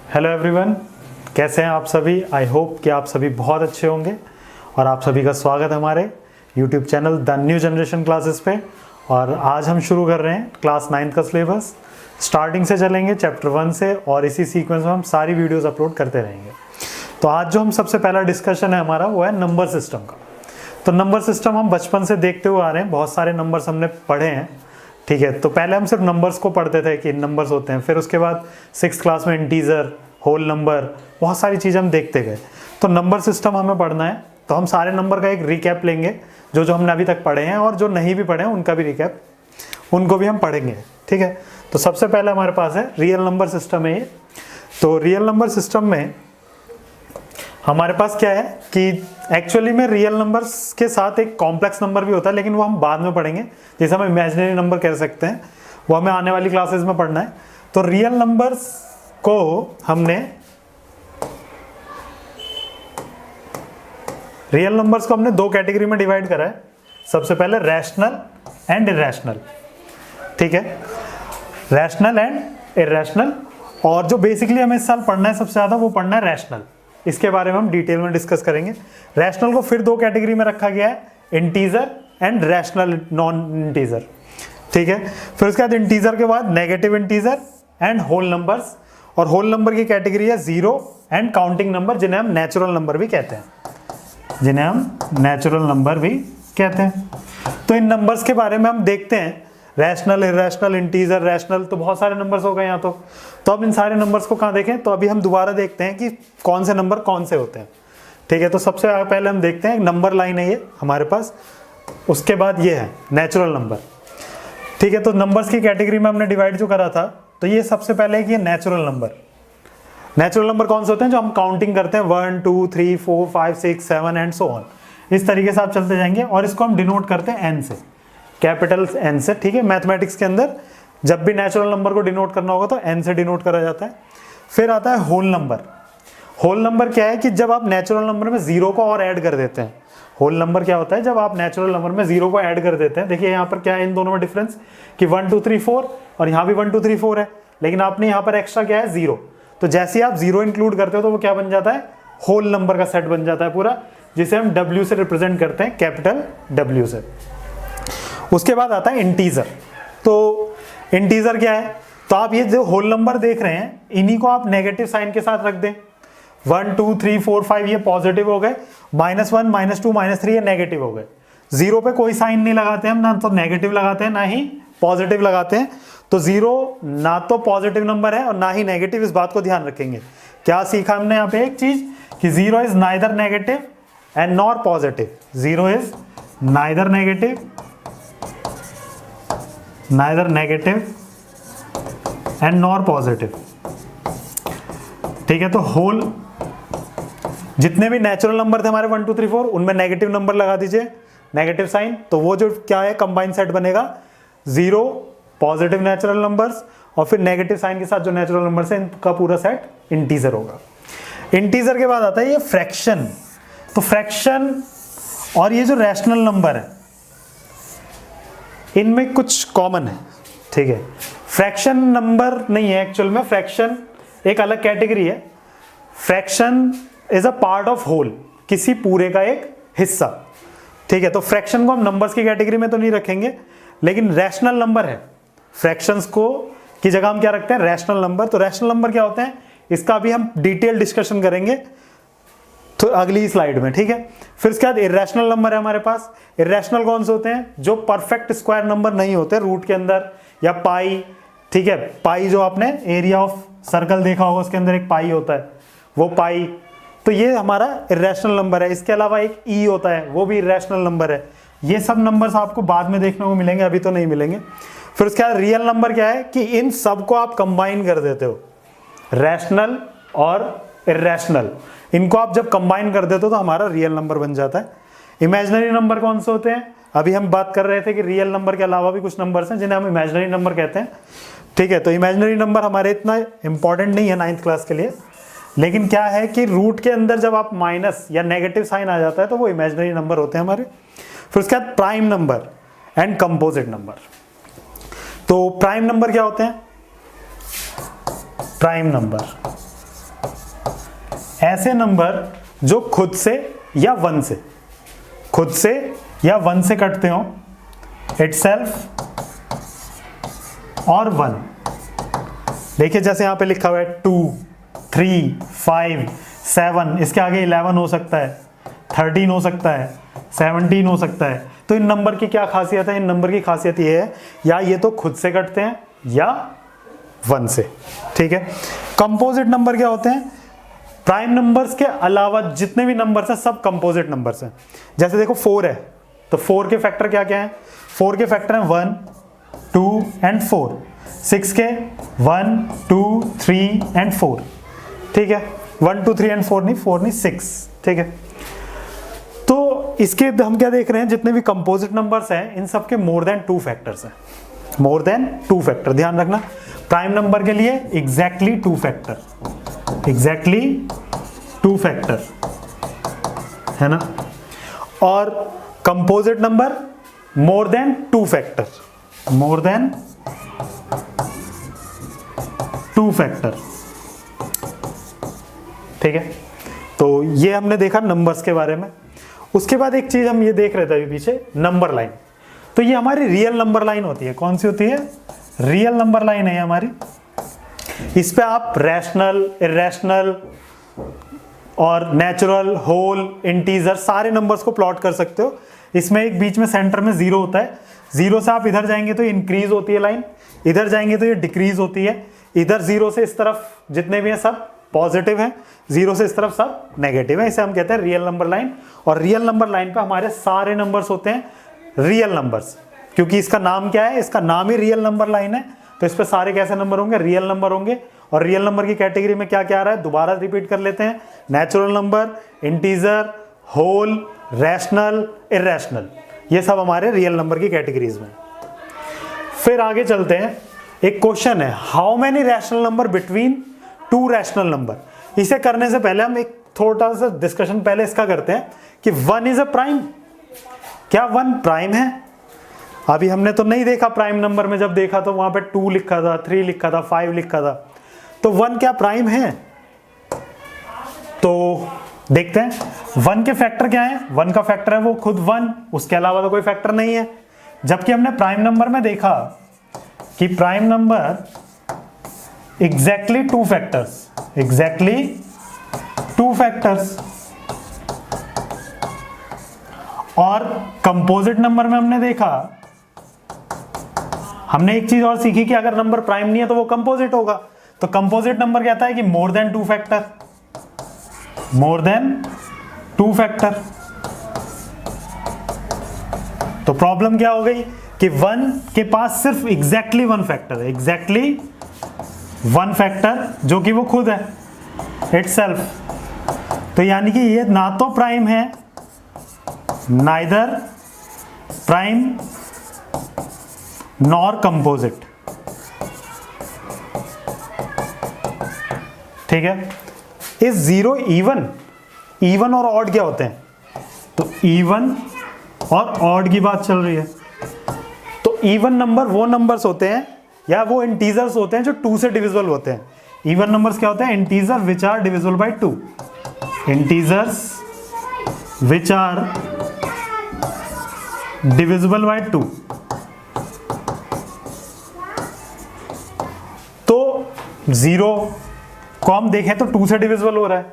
Hello everyone, कैसे हैं आप सभी। आई होप कि आप सभी बहुत अच्छे होंगे और आप सभी का स्वागत है हमारे YouTube channel the new generation classes पे। और आज हम शुरू कर रहे हैं क्लास 9 का सिलेबस। स्टार्टिंग से चलेंगे चैप्टर 1 से और इसी सीक्वेंस में हम सारी वीडियोस अपलोड करते रहेंगे। तो आज जो हम सबसे पहला डिस्कशन है हमारा वो है नंबर सिस्टम का। तो नंबर सिस्टम हम बचपन से देखते हुए आ रहे हैं, बहुत सारे नंबर्स हमने पढ़े हैं, ठीक है। तो पहले हम सिर्फ नंबर्स को पढ़ते थे कि नंबर्स होते हैं, फिर उसके बाद 6th क्लास में इंटीजर, होल नंबर, बहुत सारी चीज़ें हम देखते गए। तो नंबर सिस्टम हमें पढ़ना है, तो हम सारे नंबर का एक रिकैप लेंगे जो जो हमने अभी तक पढ़े हैं, और जो नहीं भी पढ़े हैं उनका भी रिकैप, उनको भी हम पढ़ेंगे, ठीक है। तो सबसे पहले हमारे पास है रियल नंबर सिस्टम है ये। तो रियल नंबर सिस्टम में हमारे पास क्या है कि एक्चुअली में रियल नंबर्स के साथ एक कॉम्प्लेक्स नंबर भी होता है, लेकिन वो हम बाद में पढ़ेंगे। जैसे हम इमेजिनरी नंबर कह सकते हैं, वो हमें आने वाली क्लासेस में पढ़ना है। तो रियल नंबर्स को हमने दो कैटेगरी में डिवाइड करा है। सबसे पहले रैशनल एंड इरैशनल, ठीक है, रैशनल एंड इरैशनल। और जो बेसिकली हमें इस साल पढ़ना है सबसे ज़्यादा, वो पढ़ना है रैशनल। इसके बारे में हम डिटेल में डिस्कस करेंगे। रैशनल को फिर दो कैटेगरी में रखा गया है, integer and rational non integer, ठीक है। फिर उसके बाद इंटीजर के बाद negative integer and whole numbers, और होल नंबर की कैटेगरी है जीरो एंड काउंटिंग नंबर, जिन्हें हम नेचुरल नंबर भी कहते हैं, तो इन नंबर्स के बारे में हम देखते हैं, रैशनल, इरैशनल, इंटीजर, रैशनल, तो बहुत सारे नंबर्स हो गए यहाँ। तो अब इन सारे नंबर्स को कहाँ देखें, तो अभी हम दोबारा देखते हैं कि कौन से नंबर कौन से होते हैं, ठीक है। तो सबसे पहले हम देखते हैं, नंबर लाइन है ये हमारे पास, उसके बाद ये है नेचुरल नंबर, ठीक है। तो नंबर्स की कैटेगरी में हमने डिवाइड जो करा था, तो ये सबसे पहले कि ये नेचुरल नंबर। नेचुरल नंबर कौन से होते हैं, जो हम काउंटिंग करते हैं 1 2 3 4 5 6 7 एंड सो ऑन, इस तरीके से आप चलते जाएंगे। और इसको हम डिनोट करते हैं एन से, कैपिटल एन से, ठीक है। मैथमेटिक्स के अंदर जब भी नेचुरल नंबर को डिनोट करना होगा तो एन से डिनोट करा जाता है। फिर आता है होल नंबर। होल नंबर क्या है कि जब आप नेचुरल नंबर में जीरो को और ऐड कर देते हैं। होल नंबर क्या होता है, जब आप नेचुरल नंबर में जीरो को ऐड कर देते हैं। देखिए यहाँ पर क्या है इन दोनों में डिफरेंस, कि 1 2 3 4 और यहाँ भी 1 2 3 4 है, लेकिन आपने यहाँ पर एक्स्ट्रा क्या है, जीरो। तो जैसे ही आप जीरो इंक्लूड करते हो तो वो क्या बन जाता है, होल नंबर का सेट बन जाता है पूरा, जिसे हम W से रिप्रेजेंट करते हैं, कैपिटल W से। उसके बाद आता है इंटीजर। तो इंटीजर क्या है, तो आप ये जो होल नंबर देख रहे हैं, इन्हीं को आप नेगेटिव साइन के साथ रख दें। 1 2 3 4 5 ये पॉजिटिव हो गए, -1 -2 -3 ये नेगेटिव हो गए। जीरो पे कोई साइन नहीं लगाते हम, ना तो नेगेटिव लगाते हैं ना ही पॉजिटिव लगाते हैं। तो जीरो ना तो पॉजिटिव नंबर है और ना ही नेगेटिव, इस बात को ध्यान रखेंगे। क्या सीखा हमने यहाँ पे, एक चीज कि zero is neither negative and nor positive. Zero is neither negative and nor positive, ठीक है। तो होल जितने भी नेचुरल नंबर थे हमारे 1 2 3 4, उनमें नेगेटिव नंबर लगा दीजिए, नेगेटिव साइन। तो वो जो क्या है, कंबाइंड सेट बनेगा, जीरो पॉजिटिव नेचुरल नंबर्स और फिर नेगेटिव साइन के साथ जो नेचुरल नंबर्स है, इनका पूरा सेट इंटीजर होगा। इंटीजर के बाद आता है ये फ्रैक्शन। तो फ्रैक्शन और ये जो रैशनल नंबर है, इनमें कुछ कॉमन है, ठीक है। फ्रैक्शन नंबर नहीं है एक्चुअल में, फ्रैक्शन एक अलग कैटेगरी है। Fraction is a part of whole, किसी पूरे का एक हिस्सा, ठीक है। तो फ्रैक्शन को हम नंबर्स की कैटेगरी में तो नहीं रखेंगे, लेकिन रैशनल नंबर है। फ्रैक्शंस को की जगह हम क्या रखते हैं, रैशनल नंबर। तो रैशनल नंबर क्या होते हैं, इसका भी हम डिटेल डिस्कशन करेंगे तो अगली स्लाइड में, ठीक है। फिर इसके बाद इरैशनल नंबर है हमारे पास। इरैशनल कौन से होते हैं, जो परफेक्ट स्क्वायर नंबर नहीं होते रूट के अंदर, या पाई, ठीक है। पाई जो आपने एरिया ऑफ सर्कल देखा होगा, उसके अंदर एक पाई होता है, वो पाई, तो ये हमारा इरैशनल नंबर है। इसके अलावा एक ई होता है, वो भी इरैशनल नंबर है। ये सब नंबर्स आपको बाद में देखने को मिलेंगे, अभी तो नहीं मिलेंगे। फिर उसके बाद रियल नंबर क्या है कि इन सब को आप कंबाइन कर देते हो, रैशनल और इरैशनल, इनको आप जब कंबाइन कर देते हो तो हमारा रियल नंबर बन जाता है। इमेजिनरी नंबर कौन से होते हैं, अभी हम बात कर रहे थे कि रियल नंबर के अलावा भी कुछ नंबर्स हैं जिन्हें हम इमेजिनरी नंबर कहते हैं, ठीक है। तो इमेजिनरी नंबर हमारे इतना इंपॉर्टेंट नहीं है 9th क्लास के लिए, लेकिन क्या है कि रूट के अंदर जब आप माइनस या नेगेटिव साइन आ जाता है तो वो इमेजिनरी नंबर होते हैं हमारे। फिर उसके बाद prime number and composite number. तो प्राइम नंबर क्या होते हैं, प्राइम नंबर ऐसे नंबर जो खुद से या वन से, खुद से या वन से कटते हो, इटसेल्फ और वन। देखिए जैसे यहां पे लिखा हुआ है 2, 3, 5, 7, इसके आगे 11 हो सकता है, 13 हो सकता है, 17 हो सकता है। तो इन नंबर की क्या खासियत है? इन नंबर की खासियत ये है या ये तो खुद से कटते हैं या वन से, ठीक है। कंपोजिट नंबर क्या होते हैं? प्राइम नंबर्स के अलावा जितने भी नंबर्स हैं सब कंपोजिट नंबर्स हैं। जैसे देखो 4 है, तो 4 के फैक्टर क्या क्या हैं? 4 के फैक्टर हैं 1, 2 एंड 4। 6 के 1, 2, 3 एंड 4, ठीक है। 1, 2, 3 एंड 4 नहीं, 4 नहीं 6, ठीक है। तो इसके हम क्या देख रहे हैं? जितने भी कंपोजिट नंबर्स हैं इन सब के मोर देन 2 फैक्टर्स हैं, मोर देन 2 फैक्टर। ध्यान रखना प्राइम नंबर के लिए एग्जैक्टली 2 फैक्टर, एग्जैक्टली 2 फैक्टर, है ना। और composite number more than 2 factor, more than 2 factor, ठीक है। तो ये हमने देखा नंबर्स के बारे में। उसके बाद एक चीज हम ये देख रहे थे अभी पीछे, नंबर लाइन। तो ये हमारी रियल नंबर लाइन होती है। कौन सी होती है? रियल नंबर लाइन है हमारी। इस पे आप रैशनल, इरेशनल और नेचुरल, होल, इंटीजर सारे नंबर्स को प्लॉट कर सकते हो। इसमें एक बीच में सेंटर में 0 होता है। 0 से आप इधर जाएंगे तो इंक्रीज होती है लाइन, इधर जाएंगे तो ये डिक्रीज होती है। इधर 0 से इस तरफ जितने भी हैं सब पॉजिटिव है, 0 से इस तरफ सब नेगेटिव है। इसे हम कहते हैं रियल नंबर लाइन। और रियल नंबर लाइन पे हमारे सारे नंबर्स होते हैं रियल नंबर्स, क्योंकि इसका नाम क्या है? इसका नाम ही रियल नंबर लाइन है। तो इस पे सारे कैसे नंबर होंगे? रियल नंबर होंगे। और रियल नंबर की कैटेगरी में क्या क्या आ रहा है? दोबारा रिपीट कर लेते हैं, natural number, integer, whole, rational, irrational, ये सब हमारे रियल नंबर की कैटेगरीज में। फिर आगे चलते हैं। एक क्वेश्चन है, how many rational number between 2 rational number. इसे करने से पहले हम एक थोड़ा सा डिस्कशन पहले इसका करते हैं कि 1 इज अ प्राइम। क्या 1 प्राइम है? अभी हमने तो नहीं देखा प्राइम नंबर में, जब देखा तो वहां पे 2 लिखा था, 3 लिखा था, 5 लिखा था। तो 1 क्या प्राइम है? तो देखते हैं 1 के फैक्टर क्या है। 1 का फैक्टर है वो खुद 1, उसके अलावा तो कोई फैक्टर नहीं है। जबकि हमने प्राइम नंबर में देखा कि prime number exactly 2 factors, exactly 2 factors. और कंपोजिट नंबर में हमने देखा, हमने एक चीज और सीखी कि अगर नंबर प्राइम नहीं है तो वो कंपोजिट होगा। तो कंपोजिट नंबर कहता है कि more than 2 factor, more than 2 factor. तो प्रॉब्लम क्या हो गई कि 1 के पास सिर्फ एग्जैक्टली 1 फैक्टर है, एग्जैक्टली 1 फैक्टर, जो कि वो खुद है, इटसेल्फ। तो यानी कि ये ना तो प्राइम है, नाइदर प्राइम नॉर कंपोजिट, ठीक है। इस 0 इवन, इवन और ऑड क्या होते हैं? तो इवन और ऑड की बात चल रही है। तो इवन नंबर वो नंबर्स होते हैं या वो इंटीजर्स होते हैं जो 2 से डिविजिबल होते हैं। इवन नंबर्स क्या होते हैं? Integer which are divisible by 2, integers which are divisible by 2। तो 0 को हम देखें तो 2 से डिविजिबल हो रहा है,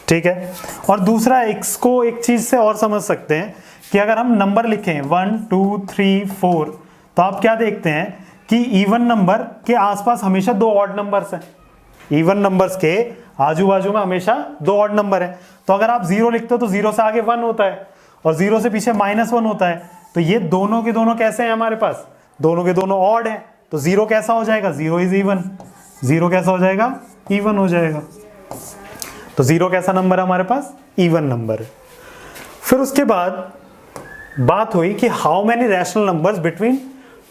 ठीक है। और दूसरा इसको एक चीज से और समझ सकते हैं कि अगर हम नंबर लिखें 1, 2, 3, 4, तो आप क्या देखते हैं कि इवन नंबर के आसपास हमेशा 2 ऑड नंबर्स हैं। इवन नंबर्स के आजू बाजू में हमेशा 2 ऑड नंबर है। तो अगर आप 0 लिखते हो तो 0 से आगे 1 होता है और 0 से पीछे -1 होता है। तो ये दोनों के दोनों कैसे हैं हमारे पास? दोनों के दोनों ऑड हैं। तो 0 कैसा हो जाएगा? 0 इज इवन। 0 कैसा हो जाएगा? इवन हो जाएगा। तो 0 कैसा नंबर है हमारे पास? इवन नंबर है। फिर उसके बाद बात हुई कि how many rational numbers between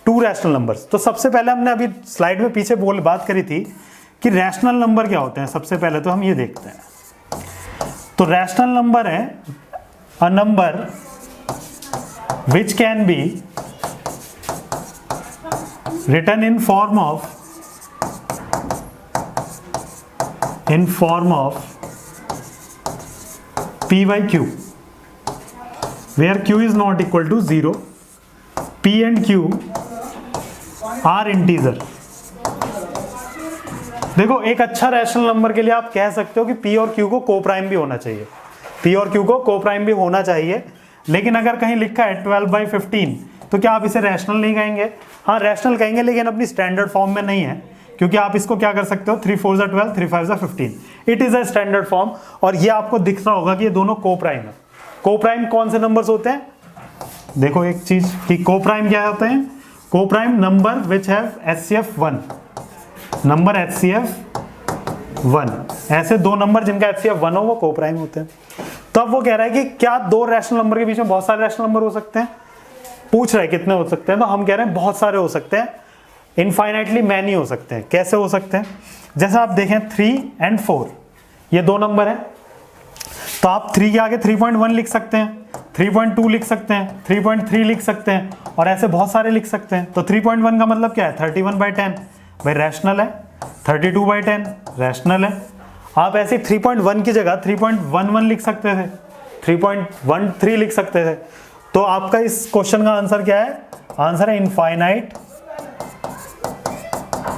2 rational numbers. तो सबसे पहले हमने अभी स्लाइड में पीछे बात करी थी कि रैशनल नंबर क्या होते हैं। सबसे पहले तो हम ये देखते हैं। तो रैशनल नंबर है a number which can be written in form of p by q, where q is not equal to 0, p and q are integer। देखो एक अच्छा रैशनल नंबर के लिए आप कह सकते हो कि p और q को कोप्राइम भी होना चाहिए, p और q को कोप्राइम भी होना चाहिए, लेकिन अगर कहीं लिखा है 12/15 तो क्या आप इसे रैशनल नहीं कहेंगे? हाँ रैशनल कहेंगे, लेकिन अपनी स्टैंडर्ड फॉर्म में नहीं है, क्योंकि आप इसको क्या कर सकते हो 3 4 12, 3 5 15, it is a standard form. और ये आपको दिख रहा होगा कि ये दोनों कोप्राइम है। कोप्राइम कौन से नंबर्स होते हैं? देखो एक चीज कि कोप्राइम क्या होते हैं? Coprime number which have HCF 1, number HCF 1, ऐसे दो नंबर जिनका HCF 1 हो वो कोप्राइम होते हैं। तो अब वो कह रहा है कि क्या दो रैशनल नंबर के बीच में बहुत सारे रैशनल नंबर हो सकते हैं? पूछ रहा है कितने हो सकते हैं, तो हम कह रहे हैं बहुत सारे हो सकते हैं, इनफाइनाइटली मैनी हो सकते हैं। कैसे हो सकते हैं? जैसे आप देखें 3 and 4, ये दो नंबर हैं, तो आप 3 के आगे 3.1 लिख सकते हैं, 3.2 लिख सकते हैं, 3.3 लिख सकते हैं, और ऐसे बहुत सारे लिख सकते हैं। तो 3.1 का मतलब क्या है? 31/10, भाई रैशनल है। 32/10 रैशनल है। आप ऐसे 3.1 की जगह 3.11 लिख सकते थे, 3.13 लिख सकते थे। तो आपका इस क्वेश्चन का आंसर क्या है? आंसर है इनफाइनाइट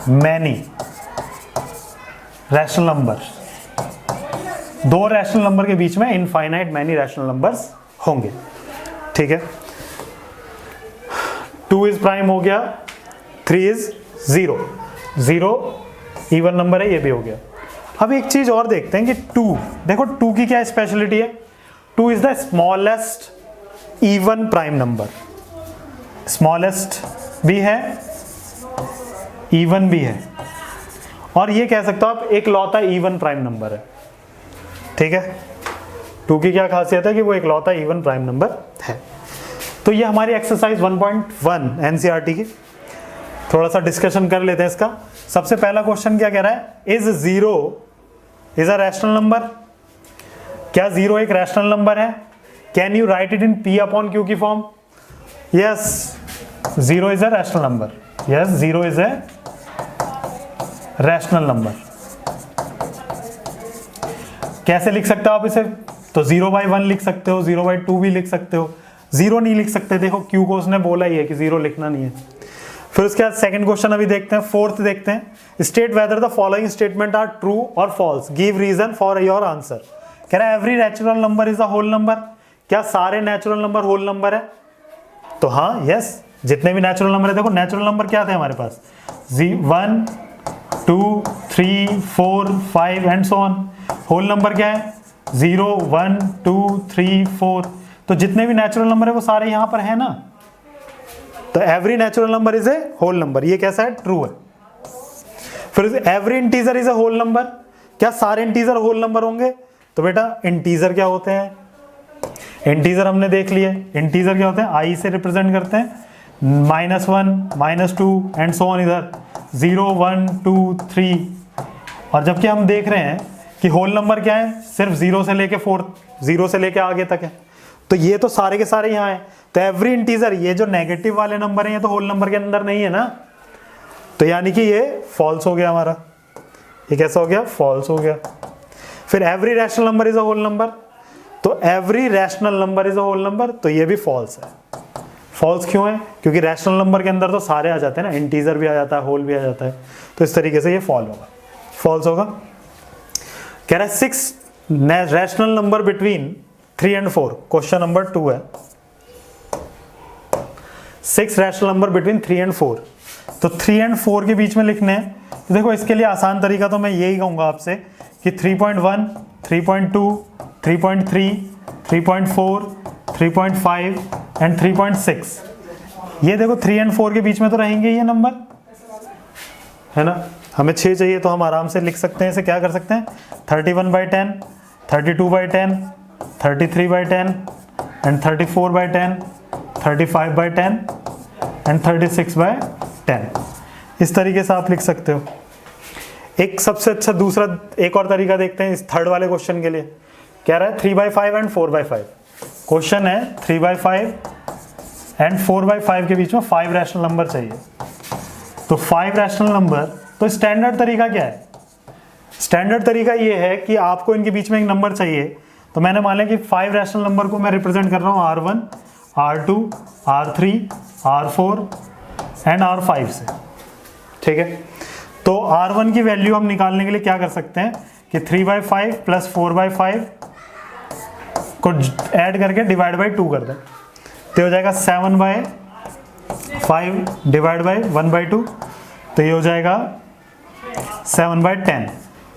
मैनी रैशनल नंबर। दो रैशनल नंबर के बीच में इनफाइनाइट मैनी रैशनल नंबर्स होंगे। ठीक है, 2 इज प्राइम हो गया, 3 इज 0, 0 इवन नंबर है, ये भी हो गया। अब एक चीज और देखते हैं कि 2, देखो 2 की क्या स्पेशलिटी है? 2 is the smallest even prime number, smallest भी है, इवन भी है, और ये कह सकते हो आप एक लौता इवन प्राइम नंबर है। ठीक है, 2 की क्या खासियत है कि वो एक लौता इवन प्राइम नंबर है। तो ये हमारी एक्सरसाइज 1.1 एनसीईआरटी की। थोड़ा सा डिस्कशन कर लेते हैं इसका। सबसे पहला क्वेश्चन क्या कह रहा है? Is 0 is a rational number? क्या 0 एक रैशनल नंबर है? Can you right it in P/Q की form? Yes, 0 is a rational number. Yes, 0 is a rational number. कैसे लिख सकते हो आप इसे? तो 0/1 लिख सकते हो, 0/2 भी लिख सकते हो, 0 नहीं लिख सकते। देखो Q को उसने बोला ही है कि 0 लिखना नहीं है। फिर उसके बाद सेकंड क्वेश्चन अभी देखते हैं, फोर्थ देखते हैं। State whether the following statement are true और false, give reason for your answer. कह रहा है every natural number is a whole number. क्या सारे नेचुरल नंबर होल नंबर है? तो हाँ, यस, जितने भी नेचुरल नंबर है। देखो नेचुरल नंबर क्या थे हमारे पास? 1 2 3 4 5 and so on. Whole number क्या है? 0 1 2 3 4। तो जितने भी नेचुरल नंबर है वो सारे यहां पर है ना। तो every natural number is a whole number, ये कैसा है? ट्रू है। फिर every integer is a whole number. क्या सारे इंटीजर होल नंबर होंगे? तो बेटा इंटीजर क्या होते हैं? इंटीजर हमने देख लिए। इंटीजर क्या होते हैं? आई से रिप्रेजेंट करते हैं, -1 -2 एंड सो ऑन, इधर 0 1 2 3। और जबकि हम देख रहे हैं कि होल नंबर क्या है? सिर्फ 0 से लेके 4, 0 से लेके आगे तक है। तो ये तो सारे के सारे यहाँ हैं। तो एवरी इंटीजर, ये जो नेगेटिव वाले नंबर हैं ये तो होल नंबर के अंदर नहीं है ना। तो यानी कि ये फॉल्स हो गया हमारा। ये कैसा हो गया? फॉल्स हो गया। फिर every rational number is a whole number. तो every rational number is a whole number, तो ये भी फॉल्स है। फॉल्स क्यों है? क्योंकि रैशनल नंबर के अंदर तो सारे आ जाते हैं ना, इंटीजर भी आ जाता है, होल भी आ जाता है। तो इस तरीके से ये फॉल्स होगा। कह रहा है 6 rational number between 3 and 4, question number 2 है। 6 रैशनल नंबर बिटवीन 3 and 4। तो 3 and 4 के बीच में लिखने हैं। तो देखो इसके लिए आसान तरीका तो मैं यही कहूँगा आपसे कि 3.1, 3.2, 3.3, 3.4, 3.5 एंड 3.6। ये देखो 3 and 4 के बीच में तो रहेंगे ये नंबर, है ना। हमें 6 चाहिए तो हम आराम से लिख सकते हैं। इसे क्या कर सकते हैं? 31/10, 32/10, 33/10 एंड 34/10, 35/10 एंड 36/10। इस तरीके से आप लिख सकते हो। एक सबसे अच्छा दूसरा एक और तरीका देखते हैं इस थर्ड वाले क्वेश्चन के लिए। कह रहा है 3/5 एंड 4/5। क्वेश्चन है 3/5 एंड 4/5 के बीच में 5 रैशनल नंबर चाहिए। तो 5 रैशनल नंबर, तो स्टैंडर्ड तरीका क्या है? स्टैंडर्ड तरीका ये है कि आपको इनके बीच में एक नंबर चाहिए तो मैंने मान लिया कि 5 रैशनल नंबर को मैं रिप्रेजेंट कर रहा हूँ R1, R2, R3, R4 and R5 से। ठीक है, तो R1 की वैल्यू हम निकालने के लिए क्या कर सकते हैं कि 3/5 प्लस 4/5 को ऐड करके डिवाइड बाई 2 कर दें, तो हो जाएगा 7/5 डिवाइड बाई 1/2, तो ये हो जाएगा 7/10।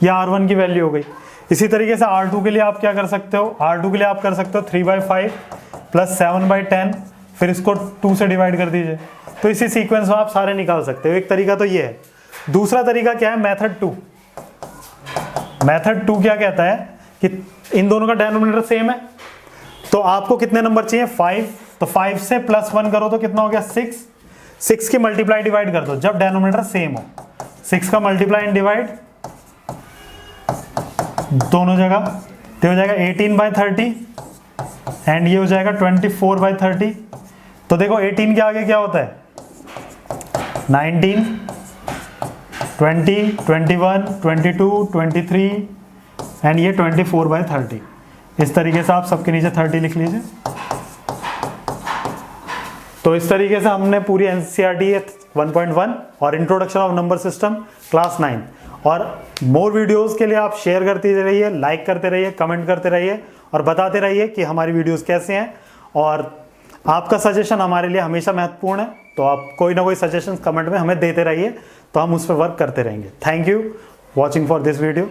ये R1 की वैल्यू हो गई। इसी तरीके से R2 के लिए आप क्या कर सकते हो, R2 के लिए आप कर सकते हो 3/5 प्लस 7/10, फिर इसको 2 से डिवाइड कर दीजिए। तो इसी सीक्वेंस में आप सारे निकाल सकते हो। एक तरीका तो ये है। दूसरा तरीका क्या है, मेथड 2। मेथड 2 क्या कहता है कि इन दोनों का डिनोमिनेटर सेम है, तो आपको कितने नंबर चाहिए, 5, तो 5 से +1 करो तो कितना हो गया, 6। 6 की मल्टीप्लाई डिवाइड कर दो जब डिनोमिनेटर सेम हो। 6 का मल्टीप्लाई एंड डिवाइड दोनों जगह, तो हो जाएगा 18/30 एंड ये हो जाएगा 24/30। तो देखो 18 के आगे क्या होता है, 19, 20, 21, 22, 23 एंड ये 24/30। इस तरीके से आप सबके नीचे 30 लिख लीजिए। तो इस तरीके से हमने पूरी NCERT 1.1 और introduction of number system class 9 और मोर वीडियोस के लिए आप शेयर करते रहिए, लाइक करते रहिए, कमेंट करते रहिए और बताते रहिए कि हमारी वीडियोस कैसे हैं। और आपका सजेशन हमारे लिए हमेशा महत्वपूर्ण है, तो आप कोई ना कोई सजेशन कमेंट में हमें देते रहिए, तो हम उस पर वर्क करते रहेंगे। Thank you watching for this video.